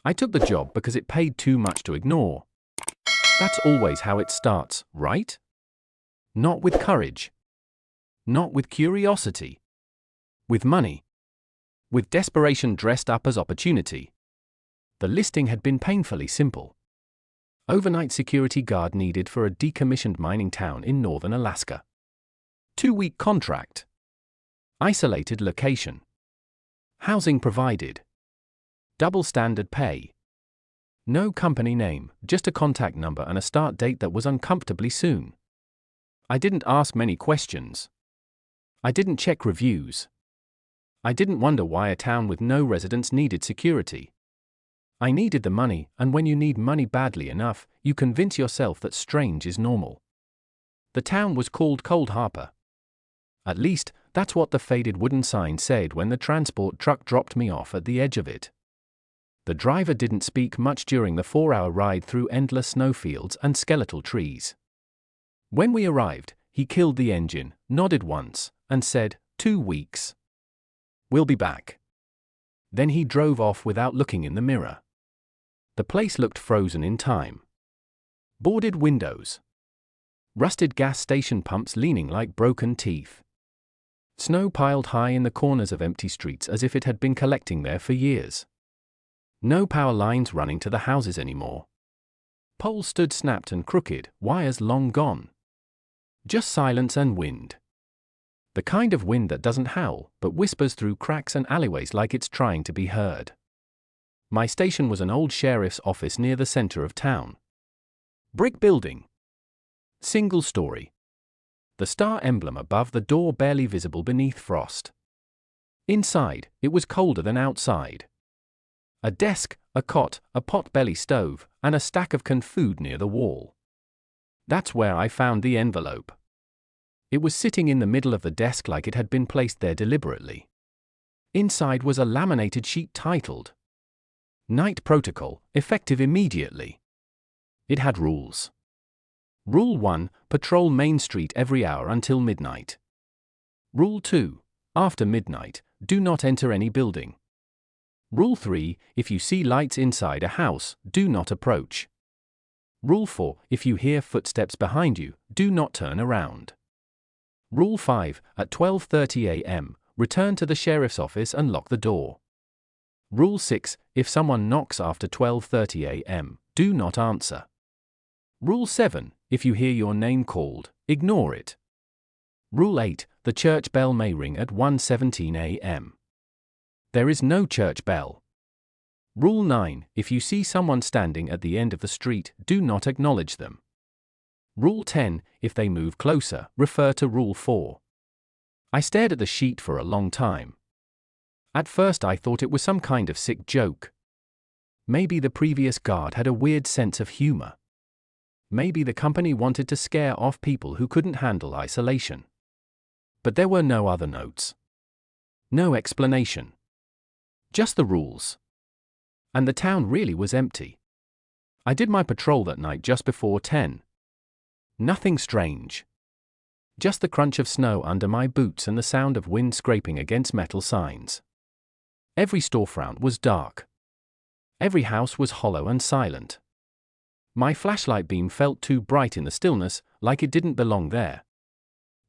I took the job because it paid too much to ignore. That's always how it starts, right? Not with courage. Not with curiosity. With money. With desperation dressed up as opportunity. The listing had been painfully simple. Overnight security guard needed for a decommissioned mining town in northern Alaska. 2-week contract. Isolated location. Housing provided. Double standard pay. No company name, just a contact number and a start date that was uncomfortably soon. I didn't ask many questions. I didn't check reviews. I didn't wonder why a town with no residents needed security. I needed the money, and when you need money badly enough, you convince yourself that strange is normal. The town was called Cold Harbor. At least, that's what the faded wooden sign said when the transport truck dropped me off at the edge of it. The driver didn't speak much during the 4-hour ride through endless snowfields and skeletal trees. When we arrived, he killed the engine, nodded once, and said, 2 weeks. We'll be back. Then he drove off without looking in the mirror. The place looked frozen in time. Boarded windows. Rusted gas station pumps leaning like broken teeth. Snow piled high in the corners of empty streets as if it had been collecting there for years. No power lines running to the houses anymore. Poles stood snapped and crooked, wires long gone. Just silence and wind. The kind of wind that doesn't howl, but whispers through cracks and alleyways like it's trying to be heard. My station was an old sheriff's office near the center of town. Brick building. Single story. The star emblem above the door barely visible beneath frost. Inside, it was colder than outside. A desk, a cot, a pot-belly stove, and a stack of canned food near the wall. That's where I found the envelope. It was sitting in the middle of the desk like it had been placed there deliberately. Inside was a laminated sheet titled, Night Protocol, effective immediately. It had rules. Rule 1, patrol Main Street every hour until midnight. Rule 2, after midnight, do not enter any building. Rule 3, if you see lights inside a house, do not approach. Rule 4, if you hear footsteps behind you, do not turn around. Rule 5, at 12:30 a.m., return to the sheriff's office and lock the door. Rule 6, if someone knocks after 12:30 a.m., do not answer. Rule 7, if you hear your name called, ignore it. Rule 8, the church bell may ring at 1:17 a.m. There is no church bell. Rule 9, if you see someone standing at the end of the street, do not acknowledge them. Rule 10, if they move closer, refer to Rule 4. I stared at the sheet for a long time. At first I thought it was some kind of sick joke. Maybe the previous guard had a weird sense of humor. Maybe the company wanted to scare off people who couldn't handle isolation. But there were no other notes. No explanation. Just the rules. And the town really was empty. I did my patrol that night just before 10. Nothing strange. Just the crunch of snow under my boots and the sound of wind scraping against metal signs. Every storefront was dark. Every house was hollow and silent. My flashlight beam felt too bright in the stillness, like it didn't belong there.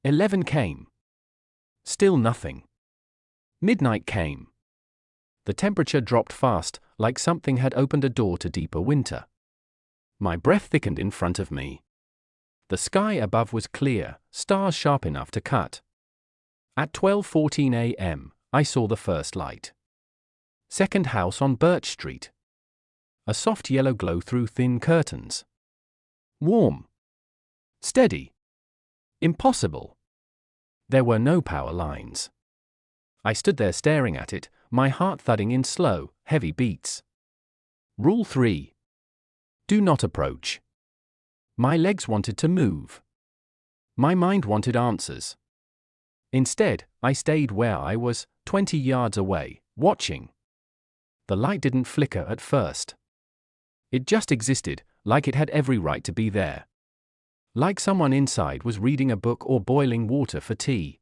11 came. Still nothing. Midnight came. The temperature dropped fast, like something had opened a door to deeper winter. My breath thickened in front of me. The sky above was clear, stars sharp enough to cut. At 12:14 a.m., I saw the first light. Second house on Birch Street. A soft yellow glow through thin curtains. Warm. Steady. Impossible. There were no power lines. I stood there staring at it, my heart thudding in slow, heavy beats. Rule 3. Do not approach. My legs wanted to move. My mind wanted answers. Instead, I stayed where I was, 20 yards away, watching. The light didn't flicker at first. It just existed, like it had every right to be there. Like someone inside was reading a book or boiling water for tea.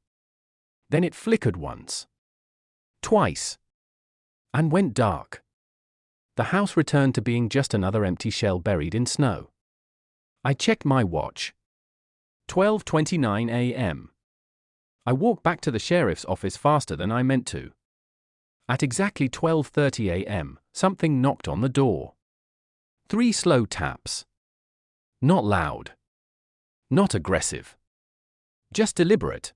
Then it flickered once. Twice. And went dark. The house returned to being just another empty shell buried in snow. I checked my watch. 12:29 a.m. I walked back to the sheriff's office faster than I meant to. At exactly 12:30 a.m., something knocked on the door. 3 slow taps. Not loud. Not aggressive. Just deliberate.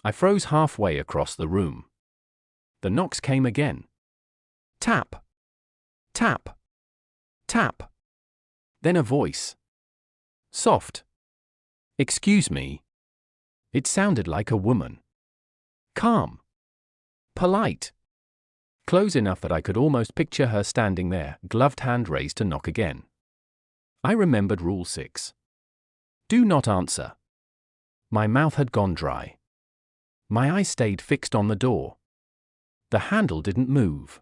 I froze halfway across the room. The knocks came again. Tap. Tap. Tap. Then a voice. Soft. Excuse me. It sounded like a woman. Calm. Polite. Close enough that I could almost picture her standing there, gloved hand raised to knock again. I remembered Rule 6. Do not answer. My mouth had gone dry. My eyes stayed fixed on the door. The handle didn't move.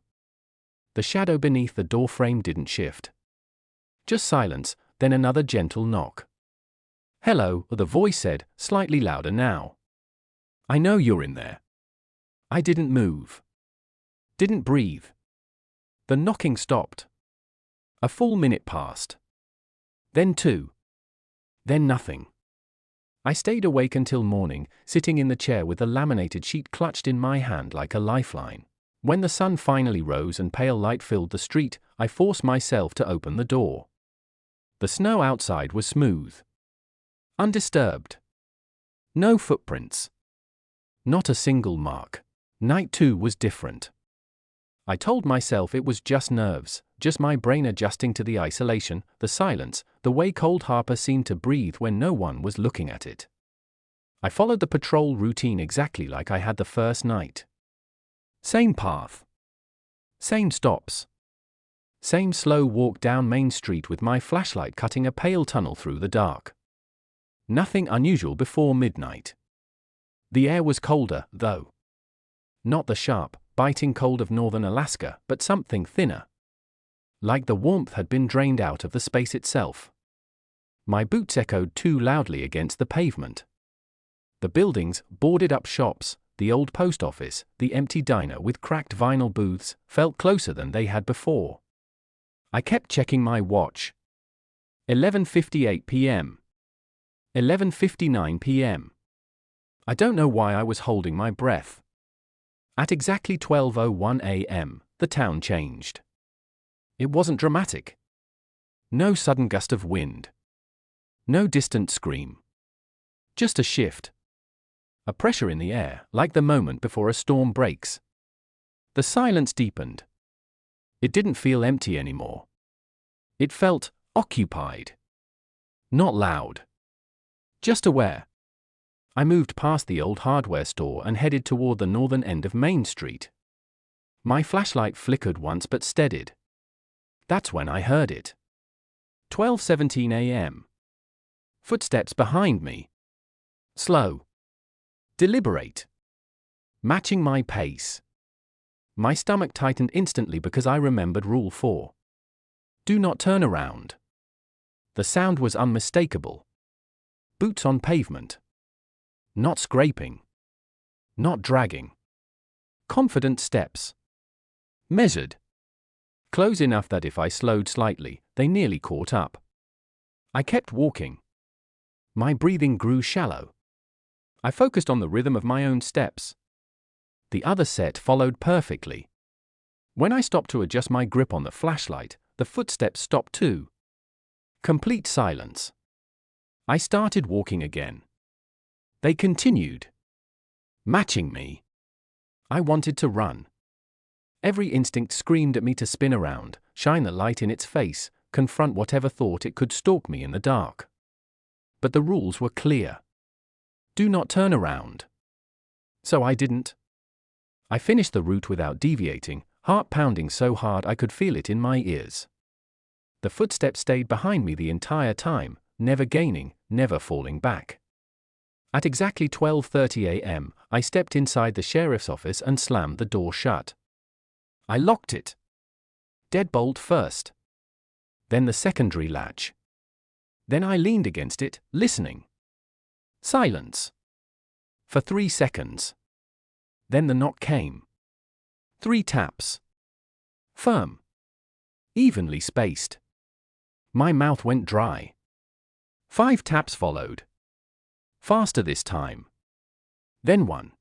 The shadow beneath the door frame didn't shift. Just silence, then another gentle knock. Hello, the voice said, slightly louder now. I know you're in there. I didn't move. Didn't breathe. The knocking stopped. A full minute passed. Then 2. Then nothing. I stayed awake until morning, sitting in the chair with the laminated sheet clutched in my hand like a lifeline. When the sun finally rose and pale light filled the street, I forced myself to open the door. The snow outside was smooth. Undisturbed. No footprints. Not a single mark. Night 2 was different. I told myself it was just nerves, just my brain adjusting to the isolation, the silence, the way Cold Harper seemed to breathe when no one was looking at it. I followed the patrol routine exactly like I had the first night. Same path. Same stops. Same slow walk down Main Street with my flashlight cutting a pale tunnel through the dark. Nothing unusual before midnight. The air was colder, though. Not the sharp, biting cold of northern Alaska, but something thinner. Like the warmth had been drained out of the space itself. My boots echoed too loudly against the pavement. The buildings, boarded-up shops, the old post office, the empty diner with cracked vinyl booths, felt closer than they had before. I kept checking my watch. 11:58 p.m. 11:59 p.m. I don't know why I was holding my breath. At exactly 12:01 a.m., the town changed. It wasn't dramatic. No sudden gust of wind. No distant scream. Just a shift. A pressure in the air, like the moment before a storm breaks. The silence deepened. It didn't feel empty anymore. It felt occupied. Not loud. Just aware. I moved past the old hardware store and headed toward the northern end of Main Street. My flashlight flickered once but steadied. That's when I heard it. 12:17 a.m. Footsteps behind me. Slow. Deliberate. Matching my pace. My stomach tightened instantly because I remembered Rule 4. Do not turn around. The sound was unmistakable. Boots on pavement. Not scraping. Not dragging. Confident steps. Measured. Close enough that if I slowed slightly, they nearly caught up. I kept walking. My breathing grew shallow. I focused on the rhythm of my own steps. The other set followed perfectly. When I stopped to adjust my grip on the flashlight, the footsteps stopped too. Complete silence. I started walking again. They continued. Matching me. I wanted to run. Every instinct screamed at me to spin around, shine the light in its face, confront whatever thought it could stalk me in the dark. But the rules were clear. Do not turn around. So I didn't. I finished the route without deviating, heart pounding so hard I could feel it in my ears. The footsteps stayed behind me the entire time, never gaining, never falling back. At exactly 12:30 a.m., I stepped inside the sheriff's office and slammed the door shut. I locked it. Deadbolt first. Then the secondary latch. Then I leaned against it, listening. Silence. For 3 seconds. Then the knock came. 3 taps. Firm. evenly spaced. My mouth went dry. 5 taps followed. Faster this time. Then one.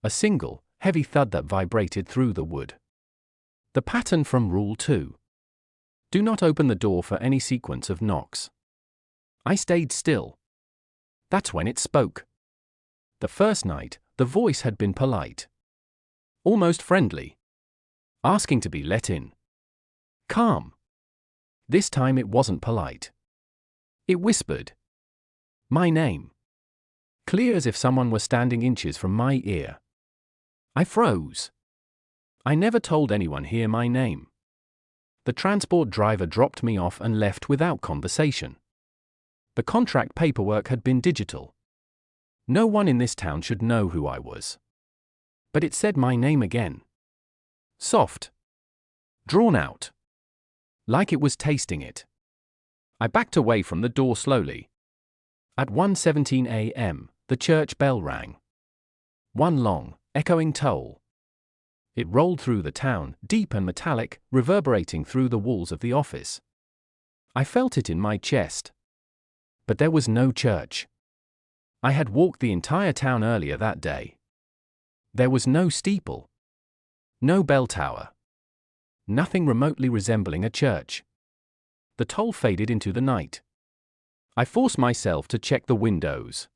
A single, heavy thud that vibrated through the wood. The pattern from Rule 2. Do not open the door for any sequence of knocks. I stayed still. That's when it spoke. The first night, the voice had been polite. Almost friendly. Asking to be let in. Calm. This time it wasn't polite. It whispered. My name. Clear as if someone were standing inches from my ear. I froze. I never told anyone here my name. The transport driver dropped me off and left without conversation. The contract paperwork had been digital. No one in this town should know who I was. But it said my name again. Soft. Drawn out. Like it was tasting it. I backed away from the door slowly. At 1:17 a.m., the church bell rang. One long, echoing toll. It rolled through the town, deep and metallic, reverberating through the walls of the office. I felt it in my chest. But there was no church. I had walked the entire town earlier that day. There was no steeple. No bell tower. Nothing remotely resembling a church. The toll faded into the night. I forced myself to check the windows.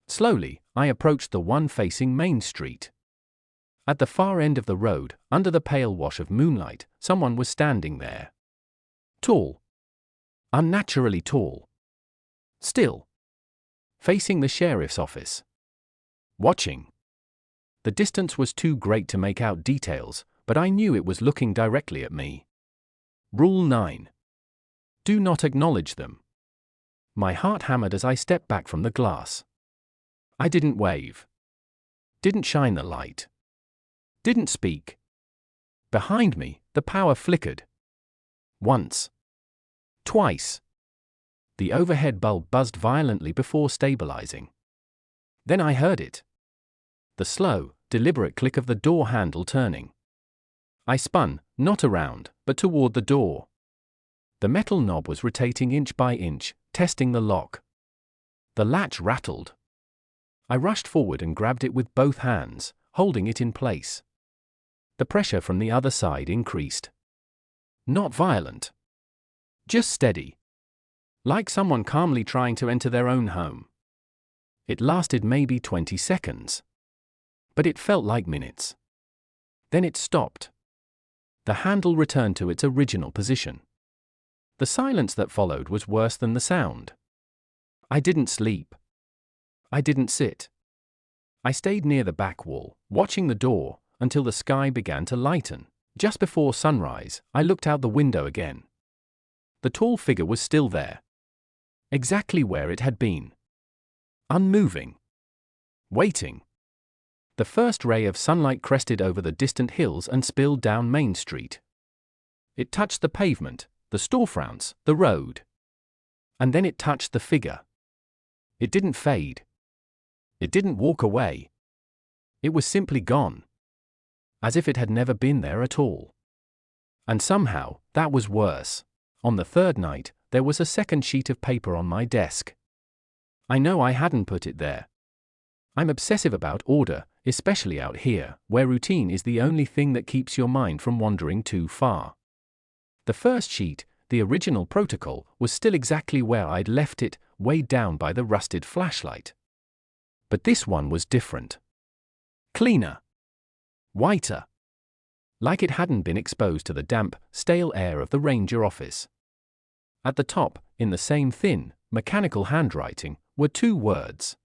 Slowly, I approached the one facing Main Street. At the far end of the road, under the pale wash of moonlight, someone was standing there. Tall. Unnaturally tall. Still. Facing the sheriff's office. Watching. The distance was too great to make out details, but I knew it was looking directly at me. Rule 9. Do not acknowledge them. My heart hammered as I stepped back from the glass. I didn't wave. Didn't shine the light. Didn't speak. Behind me, the power flickered. Once. Twice. The overhead bulb buzzed violently before stabilizing. Then I heard it. The slow, deliberate click of the door handle turning. I spun, not around, but toward the door. The metal knob was rotating inch by inch, testing the lock. The latch rattled. I rushed forward and grabbed it with both hands, holding it in place. The pressure from the other side increased. Not violent. Just steady. Like someone calmly trying to enter their own home. It lasted maybe 20 seconds. But it felt like minutes. Then it stopped. The handle returned to its original position. The silence that followed was worse than the sound. I didn't sleep. I didn't sit. I stayed near the back wall, watching the door, until the sky began to lighten. Just before sunrise, I looked out the window again. The tall figure was still there. Exactly where it had been. Unmoving. Waiting. The first ray of sunlight crested over the distant hills and spilled down Main Street. It touched the pavement, the storefronts, the road. And then it touched the figure. It didn't fade. It didn't walk away. It was simply gone. As if it had never been there at all. And somehow, that was worse. On the third night, there was a second sheet of paper on my desk. I know I hadn't put it there. I'm obsessive about order, especially out here, where routine is the only thing that keeps your mind from wandering too far. The first sheet, the original protocol, was still exactly where I'd left it, weighed down by the rusted flashlight. But this one was different. Cleaner. Whiter. Like it hadn't been exposed to the damp, stale air of the ranger office. At the top, in the same thin, mechanical handwriting, were 2 words.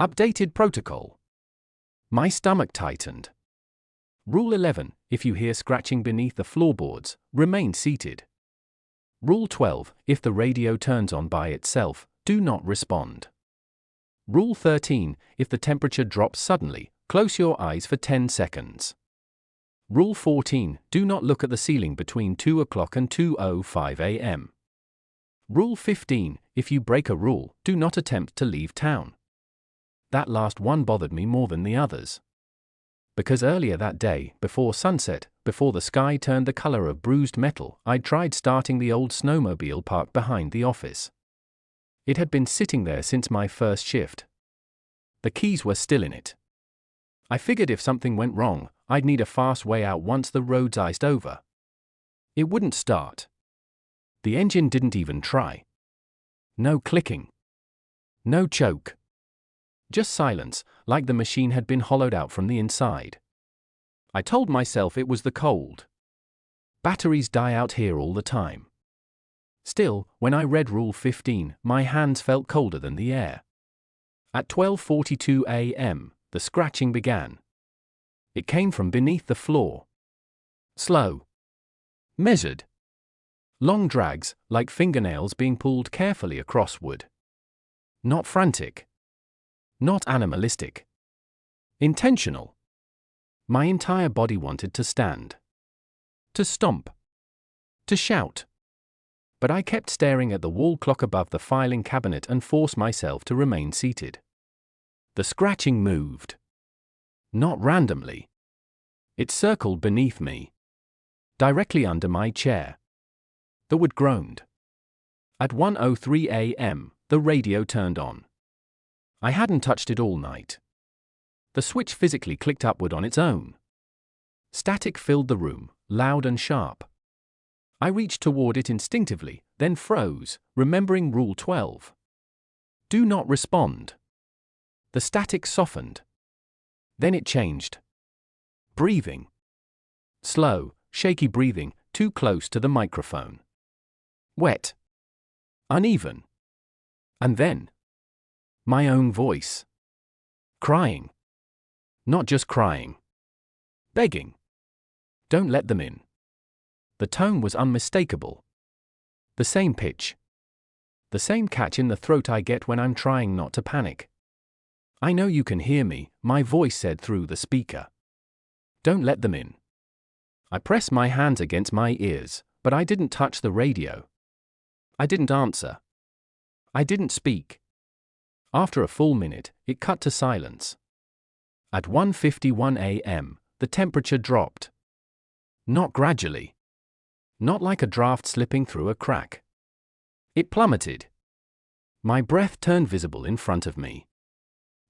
Updated protocol. My stomach tightened. Rule 11, if you hear scratching beneath the floorboards, remain seated. Rule 12, if the radio turns on by itself, do not respond. Rule 13, if the temperature drops suddenly, close your eyes for 10 seconds. Rule 14, do not look at the ceiling between 2 o'clock and 2:05 a.m. Rule 15, if you break a rule, do not attempt to leave town. That last one bothered me more than the others. Because earlier that day, before sunset, before the sky turned the color of bruised metal, I'd tried starting the old snowmobile parked behind the office. It had been sitting there since my first shift. The keys were still in it. I figured if something went wrong, I'd need a fast way out once the roads iced over. It wouldn't start. The engine didn't even try. No clicking. No choke. Just silence, like the machine had been hollowed out from the inside. I told myself it was the cold. Batteries die out here all the time. Still, when I read Rule 15, my hands felt colder than the air. At 12:42 a.m., the scratching began. It came from beneath the floor. Slow. Measured. Long drags, like fingernails being pulled carefully across wood. Not frantic. Not animalistic. Intentional. My entire body wanted to stand. To stomp. To shout. But I kept staring at the wall clock above the filing cabinet and forced myself to remain seated. The scratching moved. Not randomly. It circled beneath me. Directly under my chair. The wood groaned. At 1:03 a.m., the radio turned on. I hadn't touched it all night. The switch physically clicked upward on its own. Static filled the room, loud and sharp. I reached toward it instinctively, then froze, remembering Rule 12. Do not respond. The static softened. Then it changed. Breathing. Slow, shaky breathing, too close to the microphone. Wet. Uneven. And then, my own voice. Crying. Not just crying. Begging. Don't let them in. The tone was unmistakable. The same pitch. The same catch in the throat I get when I'm trying not to panic. I know you can hear me, my voice said through the speaker. Don't let them in. I pressed my hands against my ears, but I didn't touch the radio. I didn't answer. I didn't speak. After a full minute, it cut to silence. At 1:51 a.m., the temperature dropped. Not gradually. Not like a draft slipping through a crack. It plummeted. My breath turned visible in front of me.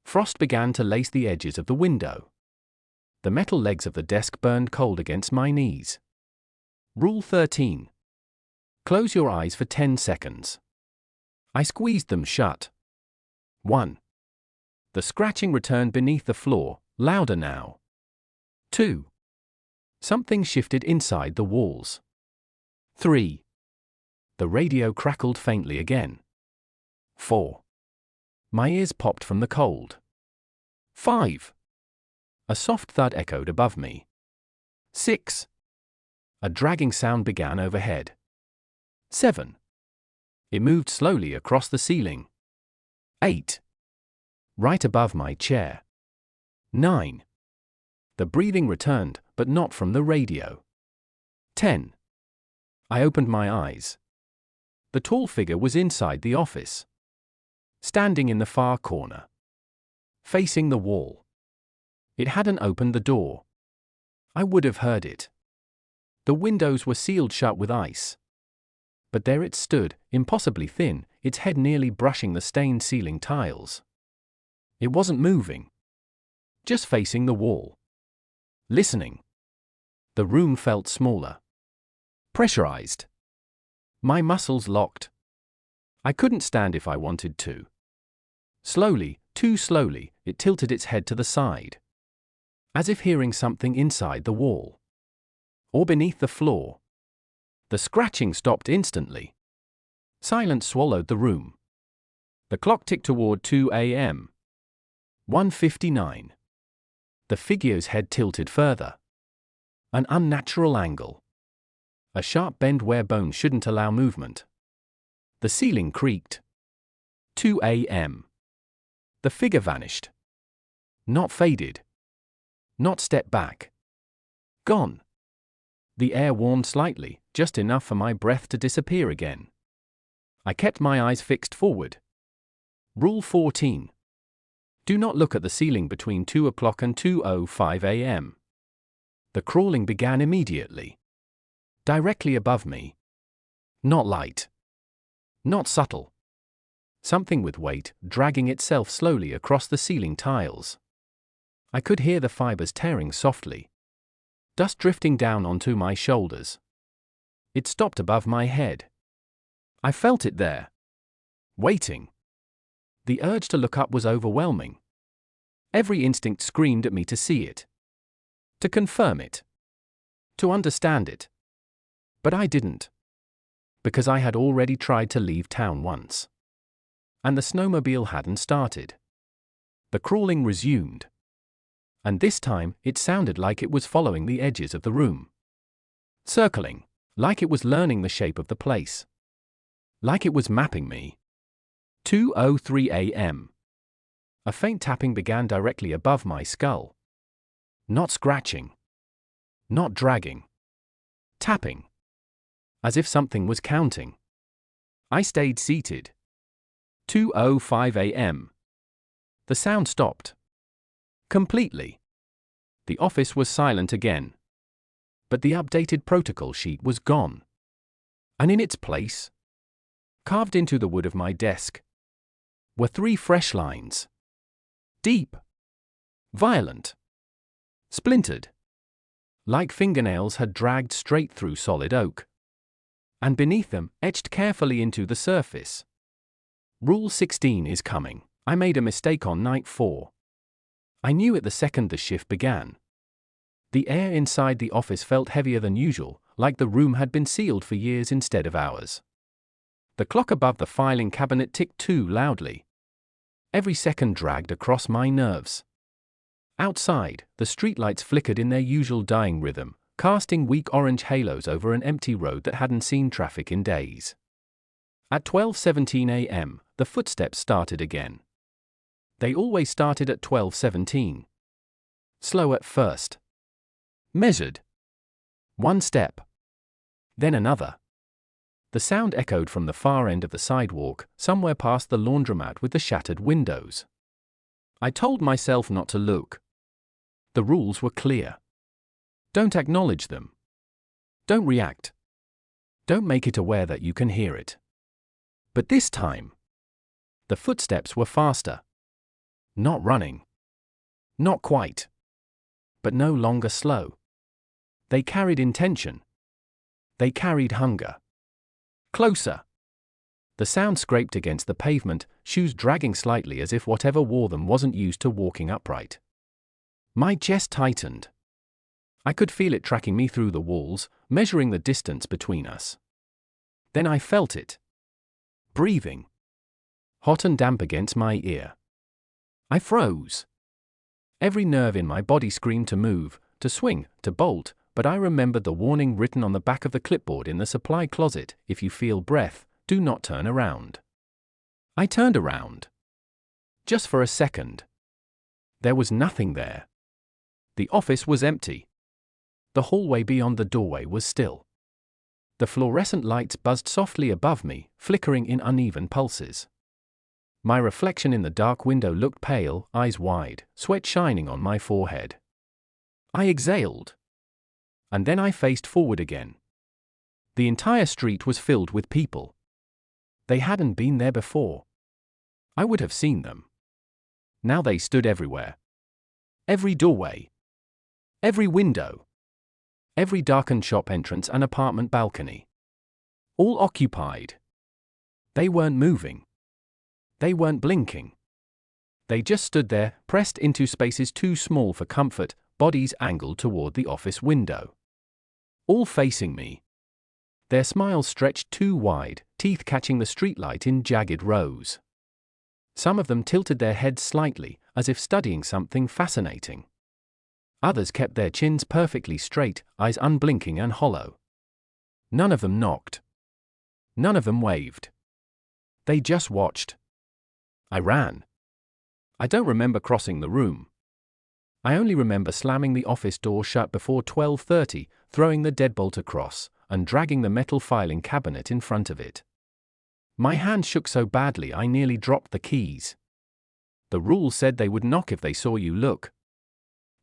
Frost began to lace the edges of the window. The metal legs of the desk burned cold against my knees. Rule 13. Close your eyes for 10 seconds. I squeezed them shut. 1. The scratching returned beneath the floor, louder now. 2. Something shifted inside the walls. 3. The radio crackled faintly again. 4. My ears popped from the cold. 5. A soft thud echoed above me. 6. A dragging sound began overhead. 7. It moved slowly across the ceiling. 8. Right above my chair. 9. The breathing returned, but not from the radio. 10. I opened my eyes. The tall figure was inside the office. Standing in the far corner. Facing the wall. It hadn't opened the door. I would have heard it. The windows were sealed shut with ice. But there it stood, impossibly thin, its head nearly brushing the stained ceiling tiles. It wasn't moving. Just facing the wall. Listening. The room felt smaller. Pressurized. My muscles locked. I couldn't stand if I wanted to. Slowly, too slowly, it tilted its head to the side. As if hearing something inside the wall. Or beneath the floor. The scratching stopped instantly. Silence swallowed the room. The clock ticked toward 2 a.m. 1:59. The figure's head tilted further. An unnatural angle. A sharp bend where bone shouldn't allow movement. The ceiling creaked. 2 a.m. The figure vanished. Not faded. Not stepped back. Gone. The air warmed slightly, just enough for my breath to disappear again. I kept my eyes fixed forward. Rule 14. Do not look at the ceiling between 2 o'clock and 2:05 a.m. The crawling began immediately. Directly above me. Not light. Not subtle. Something with weight, dragging itself slowly across the ceiling tiles. I could hear the fibers tearing softly. Dust drifting down onto my shoulders. It stopped above my head. I felt it there. Waiting. The urge to look up was overwhelming. Every instinct screamed at me to see it. To confirm it. To understand it. But I didn't. Because I had already tried to leave town once. And the snowmobile hadn't started. The crawling resumed. And this time, it sounded like it was following the edges of the room. Circling. Like it was learning the shape of the place. Like it was mapping me. 2:03 a.m. A faint tapping began directly above my skull. Not scratching. Not dragging. Tapping. As if something was counting. I stayed seated. 2:05 a.m. The sound stopped. Completely. The office was silent again. But the updated protocol sheet was gone. And in its place, carved into the wood of my desk, were 3 fresh lines. Deep. Violent. Splintered. Like fingernails had dragged straight through solid oak. And beneath them, etched carefully into the surface. Rule 16 is coming. I made a mistake on night 4. I knew it the second the shift began. The air inside the office felt heavier than usual, like the room had been sealed for years instead of hours. The clock above the filing cabinet ticked too loudly. Every second dragged across my nerves. Outside, the streetlights flickered in their usual dying rhythm, casting weak orange halos over an empty road that hadn't seen traffic in days. At 12:17 a.m., the footsteps started again. They always started at 12:17. Slow at first. Measured. One step. Then another. The sound echoed from the far end of the sidewalk, somewhere past the laundromat with the shattered windows. I told myself not to look. The rules were clear. Don't acknowledge them. Don't react. Don't make it aware that you can hear it. But this time, the footsteps were faster. Not running. Not quite. But no longer slow. They carried intention. They carried hunger. Closer. The sound scraped against the pavement, shoes dragging slightly as if whatever wore them wasn't used to walking upright. My chest tightened. I could feel it tracking me through the walls, measuring the distance between us. Then I felt it. Breathing. Hot and damp against my ear. I froze. Every nerve in my body screamed to move, to swing, to bolt, but I remembered the warning written on the back of the clipboard in the supply closet: if you feel breath, do not turn around. I turned around. Just for a second. There was nothing there. The office was empty. The hallway beyond the doorway was still. The fluorescent lights buzzed softly above me, flickering in uneven pulses. My reflection in the dark window looked pale, eyes wide, sweat shining on my forehead. I exhaled. And then I faced forward again. The entire street was filled with people. They hadn't been there before. I would have seen them. Now they stood everywhere. Every doorway. Every window. Every darkened shop entrance and apartment balcony. All occupied. They weren't moving. They weren't blinking. They just stood there, pressed into spaces too small for comfort, bodies angled toward the office window. All facing me. Their smiles stretched too wide, teeth catching the streetlight in jagged rows. Some of them tilted their heads slightly, as if studying something fascinating. Others kept their chins perfectly straight, eyes unblinking and hollow. None of them knocked. None of them waved. They just watched. I ran. I don't remember crossing the room. I only remember slamming the office door shut before 12:30, throwing the deadbolt across, and dragging the metal filing cabinet in front of it. My hand shook so badly I nearly dropped the keys. The rule said they would knock if they saw you look.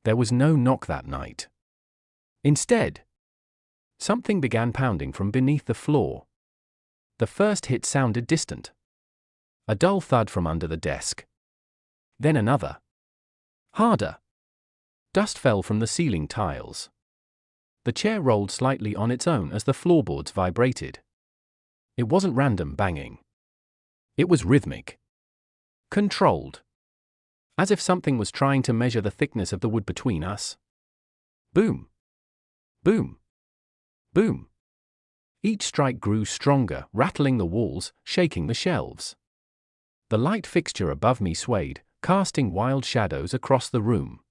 There was no knock that night. Instead, something began pounding from beneath the floor. The first hit sounded distant. A dull thud from under the desk. Then another. Harder. Dust fell from the ceiling tiles. The chair rolled slightly on its own as the floorboards vibrated. It wasn't random banging. It was rhythmic. Controlled. As if something was trying to measure the thickness of the wood between us. Boom. Boom. Boom. Each strike grew stronger, rattling the walls, shaking the shelves. The light fixture above me swayed, casting wild shadows across the room.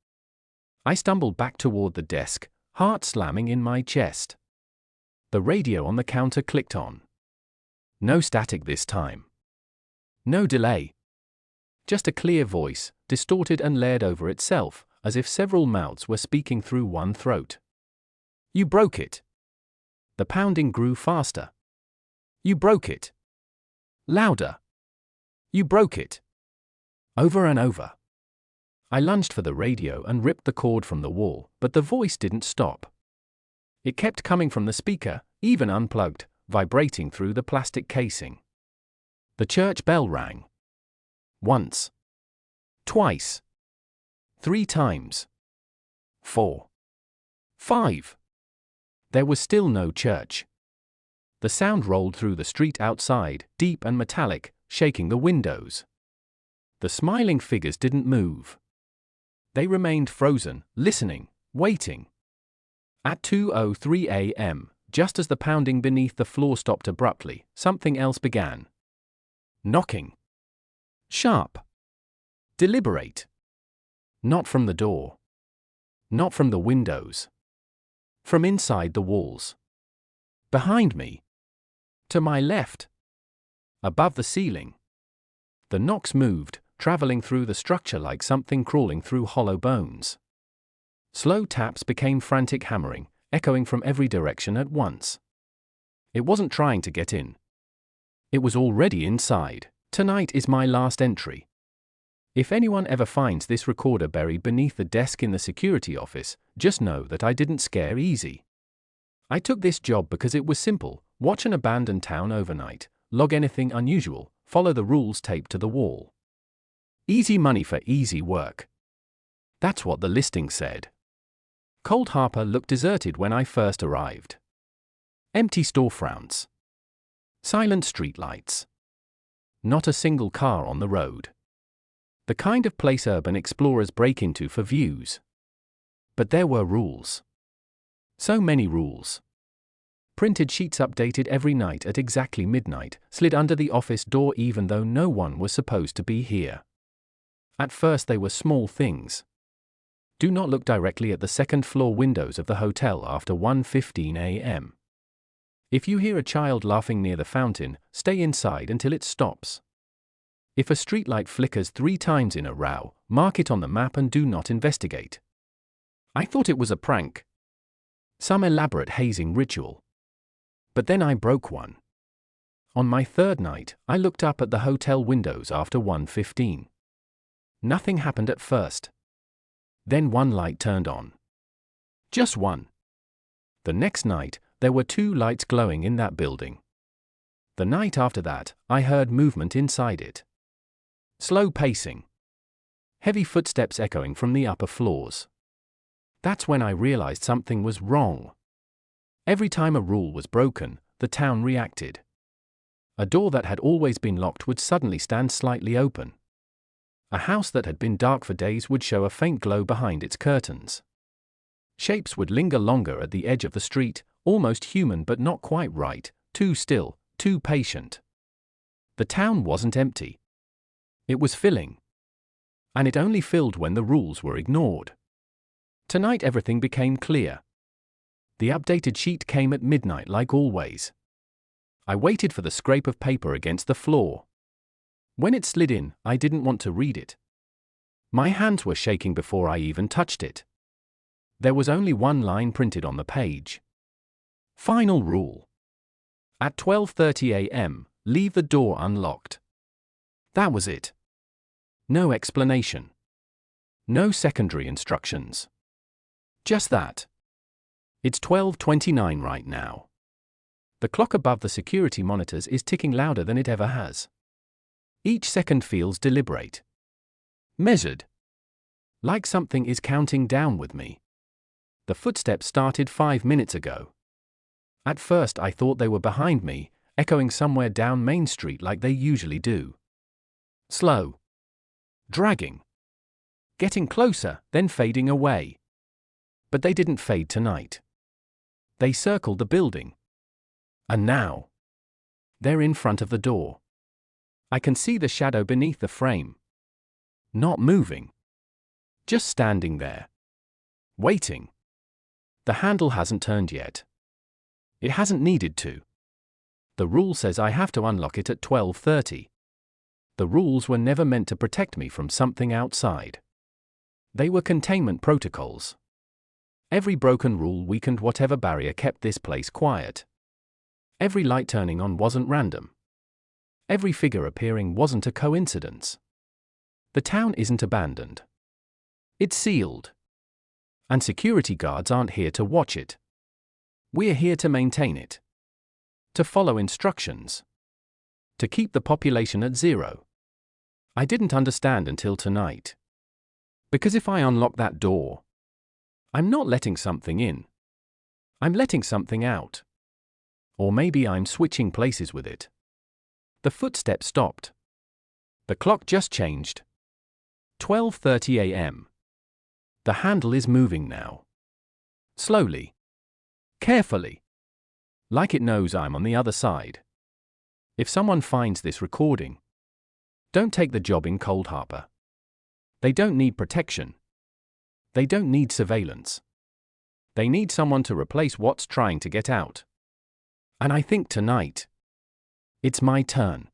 I stumbled back toward the desk, heart slamming in my chest. The radio on the counter clicked on. No static this time. No delay. Just a clear voice, distorted and layered over itself, as if several mouths were speaking through one throat. You broke it. The pounding grew faster. You broke it. Louder. You broke it. Over and over. I lunged for the radio and ripped the cord from the wall, but the voice didn't stop. It kept coming from the speaker, even unplugged, vibrating through the plastic casing. The church bell rang. Once. Twice. 3 times. 4. 5. There was still no church. The sound rolled through the street outside, deep and metallic, shaking the windows. The smiling figures didn't move. They remained frozen, listening, waiting. At 2:03 a.m., just as the pounding beneath the floor stopped abruptly, something else began. Knocking. Sharp. Deliberate. Not from the door. Not from the windows. From inside the walls. Behind me. To my left. Above the ceiling. The knocks moved, traveling through the structure like something crawling through hollow bones. Slow taps became frantic hammering, echoing from every direction at once. It wasn't trying to get in. It was already inside. Tonight is my last entry. If anyone ever finds this recorder buried beneath the desk in the security office, just know that I didn't scare easy. I took this job because it was simple: watch an abandoned town overnight, log anything unusual, follow the rules taped to the wall. Easy money for easy work. That's what the listing said. Cold Harbor looked deserted when I first arrived. Empty storefronts. Silent streetlights. Not a single car on the road. The kind of place urban explorers break into for views. But there were rules. So many rules. Printed sheets updated every night at exactly midnight, slid under the office door even though no one was supposed to be here. At first they were small things. Do not look directly at the second-floor windows of the hotel after 1:15 a.m. If you hear a child laughing near the fountain, stay inside until it stops. If a streetlight flickers 3 times in a row, mark it on the map and do not investigate. I thought it was a prank. Some elaborate hazing ritual. But then I broke one. On my 3rd night, I looked up at the hotel windows after 1:15. Nothing happened at first. Then one light turned on. Just one. The next night, there were 2 lights glowing in that building. The night after that, I heard movement inside it. Slow pacing. Heavy footsteps echoing from the upper floors. That's when I realized something was wrong. Every time a rule was broken, the town reacted. A door that had always been locked would suddenly stand slightly open. A house that had been dark for days would show a faint glow behind its curtains. Shapes would linger longer at the edge of the street, almost human but not quite right, too still, too patient. The town wasn't empty. It was filling. And it only filled when the rules were ignored. Tonight everything became clear. The updated sheet came at midnight like always. I waited for the scrape of paper against the floor. When it slid in, I didn't want to read it. My hands were shaking before I even touched it. There was only one line printed on the page. Final rule. At 12:30 a.m., leave the door unlocked. That was it. No explanation. No secondary instructions. Just that. It's 12:29 right now. The clock above the security monitors is ticking louder than it ever has. Each second feels deliberate. Measured. Like something is counting down with me. The footsteps started 5 minutes ago. At first I thought they were behind me, echoing somewhere down Main Street like they usually do. Slow. Dragging. Getting closer, then fading away. But they didn't fade tonight. They circled the building. And now, they're in front of the door. I can see the shadow beneath the frame. Not moving. Just standing there. Waiting. The handle hasn't turned yet. It hasn't needed to. The rule says I have to unlock it at 12:30. The rules were never meant to protect me from something outside. They were containment protocols. Every broken rule weakened whatever barrier kept this place quiet. Every light turning on wasn't random. Every figure appearing wasn't a coincidence. The town isn't abandoned. It's sealed. And security guards aren't here to watch it. We're here to maintain it. To follow instructions. To keep the population at 0. I didn't understand until tonight. Because if I unlock that door, I'm not letting something in. I'm letting something out. Or maybe I'm switching places with it. The footsteps stopped. The clock just changed. 12:30 a.m. The handle is moving now. Slowly. Carefully. Like it knows I'm on the other side. If someone finds this recording, don't take the job in cold harbor. They don't need protection. They don't need surveillance. They need someone to replace what's trying to get out. And I think tonight, it's my turn.